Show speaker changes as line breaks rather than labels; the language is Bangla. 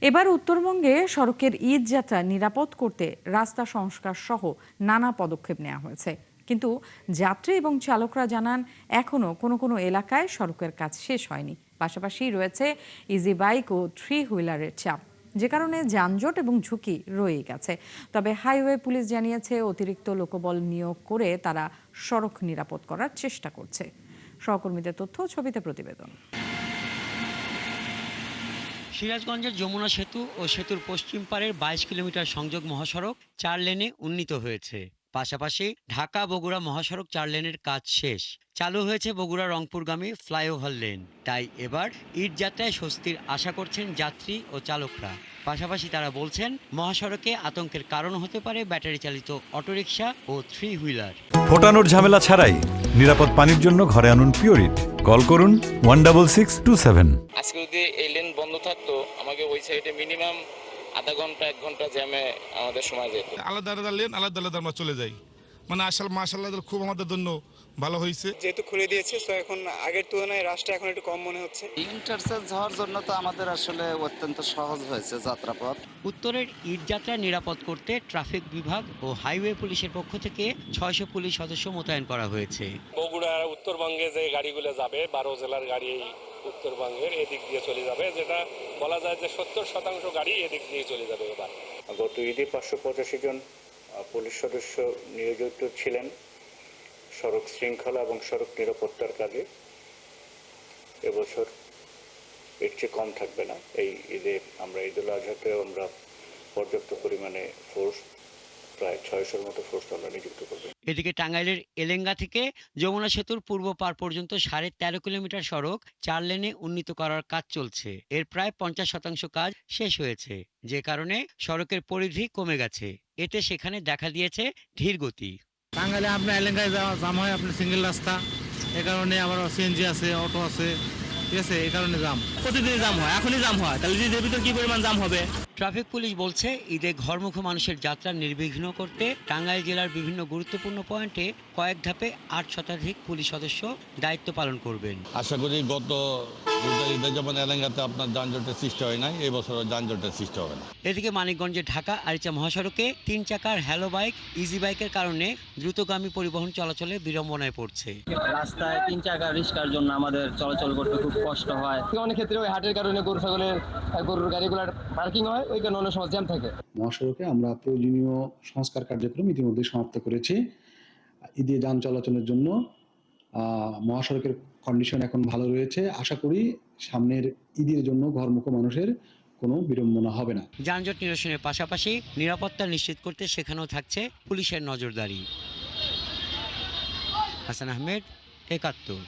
এবার উত্তরবঙ্গে সড়কের ঈদ যাত্রা নিরাপদ করতে রাস্তা সংস্কার সহ নানা পদক্ষেপ নেওয়া হয়েছে, কিন্তু যাত্রী এবং চালকরা জানান এখনো কোনো কোনো এলাকায় সড়কের কাজ শেষ হয়নি। পাশাপাশি রয়েছে ইজি বাইক ও থ্রি হুইলারের চাপ, যে কারণে যানজট এবং ঝুঁকি রয়েই গেছে। তবে হাইওয়ে পুলিশ জানিয়েছে অতিরিক্ত লোকবল নিয়োগ করে তারা সড়ক নিরাপদ করার চেষ্টা করছে। সহকর্মীদের তথ্য, ছবিতে প্রতিবেদন।
সিরাজগঞ্জের যমুনা সেতু ও সেতুর পশ্চিম পাড়ের 22 কিলোমিটার সংযোগ মহাসড়ক 4 লেনে উন্নীত হয়েছে। পাশাপাশি ঢাকা বগুড়া মহাসড়ক 4 লেনের কাজ শেষ। চালু হয়েছে বগুড়া রংপুরগামী ফ্লাইওভার লেন। তাই এবার ঈদ যাত্রায় স্বস্তির আশা করছেন যাত্রী ও চালকরা। পাশাপাশি তারা বলছেন মহাসড়কে আতঙ্কের কারণ হতে পারে ব্যাটারি চালিত অটোরিকশা ও থ্রি হুইলার।
ফোটানোর ঝামেলা ছাড়াই নিরাপদ পানির জন্য ঘরে আনুন পিওরিট। কল করুন 16627।
আজকে যদি এই লেন বন্ধ থাকতো, আমাকে ওই সাইডে মিনিমাম আধা ঘন্টা 1 ঘন্টা জ্যামে আমাদের সময় যেত।
আলাদা আলাদা লেন, আলাদা আলাদা আমরা চলে যাই। মানে মাশাআল্লাহ খুব আমাদের জন্য ভালো হয়েছে।
যেহেতু খুলে দিয়েছে, তো এখন আগের তুলনায় রাশটা এখন একটু কম মনে হচ্ছে।
ইন্টারচেঞ্জ হওয়ার জন্য তো আমাদের আসলে অত্যন্ত সহজ হয়েছে যাত্রাপথ।
উত্তরের ঈদ যাত্রা নিরাপদ করতে ট্রাফিক বিভাগ ও হাইওয়ে পুলিশের পক্ষ থেকে 600 পুলিশ সদস্য মোতায়েন করা হয়েছে।
বগুড়া উত্তরবঙ্গে যে গাড়িগুলো যাবে, 12 জেলার গাড়ি উত্তরবঙ্গের এদিক দিয়ে চলে যাবে, যেটা বলা যায় যে 70% গাড়ি এদিক দিয়ে চলে যাবে। এবার
গত ঈদে 585 জন পুলিশ সদস্য নিয়োজিত ছিলেন সড়ক শৃঙ্খলা এবং সড়ক নিরাপত্তার কাজে। এবছর এর চেয়ে কম থাকবে না। এই ঈদে আমরা ঈদুল আজহাতেও আমরা পর্যাপ্ত পরিমাণে ফোর্স, প্রায় 600-র মতো ফোর্স আমরা নিযুক্ত করব।
এদিকে টাঙ্গাইলের এলেঙ্গা থেকে যমুনা সেতুর পূর্ব পার পর্যন্ত 13.5 কিলোমিটার সড়ক 4 লেনে উন্নীত করার কাজ চলছে। এর প্রায় 50% কাজ শেষ হয়েছে, যে কারণে সড়কের পরিধি কমে গেছে। এতে সেখানে দেখা দিয়েছে ধীর গতি।
টাঙ্গাইলে আপনার এলেঙ্গায় জাম হয়, আপনার সিঙ্গেল রাস্তা, এ কারণে আবার সিএনজি আছে, অটো আছে, ঠিক আছে, এই কারণে জাম। প্রতিদিন জাম হয়, এখনই জাম হয়, তাহলে ঈদের ভিতর কি পরিমাণ জাম হবে।
ট্রাফিক পুলিশ বলছে ঈদে ঘরমুখো মানুষের যাত্রা নির্বিঘ্ন করতে টাঙ্গাইল জেলার বিভিন্ন গুরুত্বপূর্ণ পয়েন্টে কয়েক ধাপে 8 শতাধিক পুলিশ সদস্য দায়িত্ব পালন করবেন।
আশা করি গত ঈদে যেমন এলাকাতে আপনার যানজটের সৃষ্টি হয় নাই, এই বছর যানজটের সৃষ্টি হবে না।
এদিকে মানিকগঞ্জে ঢাকা আরিচা মহাসড়কে 3 চাকার হ্যালো বাইক, ইজি বাইকের কারণে দ্রুতগামী পরিবহন চলাচলে বিড়ম্বনায় পড়ছে।
রাস্তায় 3 চাকার রিস্কার জন্য আমাদের চলাচল করতে খুব কষ্ট হয়। অনেক ক্ষেত্রে ওই হাটের কারণে গরুর গাড়িগুলোর পার্কিং হয়, ওই কারণে অনেক সময় জ্যাম থাকে।
মহাসড়কে আমরা প্রয়োজনীয় সংস্কার কার্যক্রম ইতিমধ্যে সমাপ্ত করেছি। ঈদে যান চলাচলের জন্য মহাসড়কের কন্ডিশন এখন ভালো রয়েছে। আশা করি সামনের ঈদের জন্য ঘরমুখো মানুষের কোনো বিড়ম্বনা হবে না।
যানজট নিরসনের পাশাপাশি নিরাপত্তা নিশ্চিত করতে সেখানেও থাকছে পুলিশের নজরদারি। হাসান আহমেদ, 71।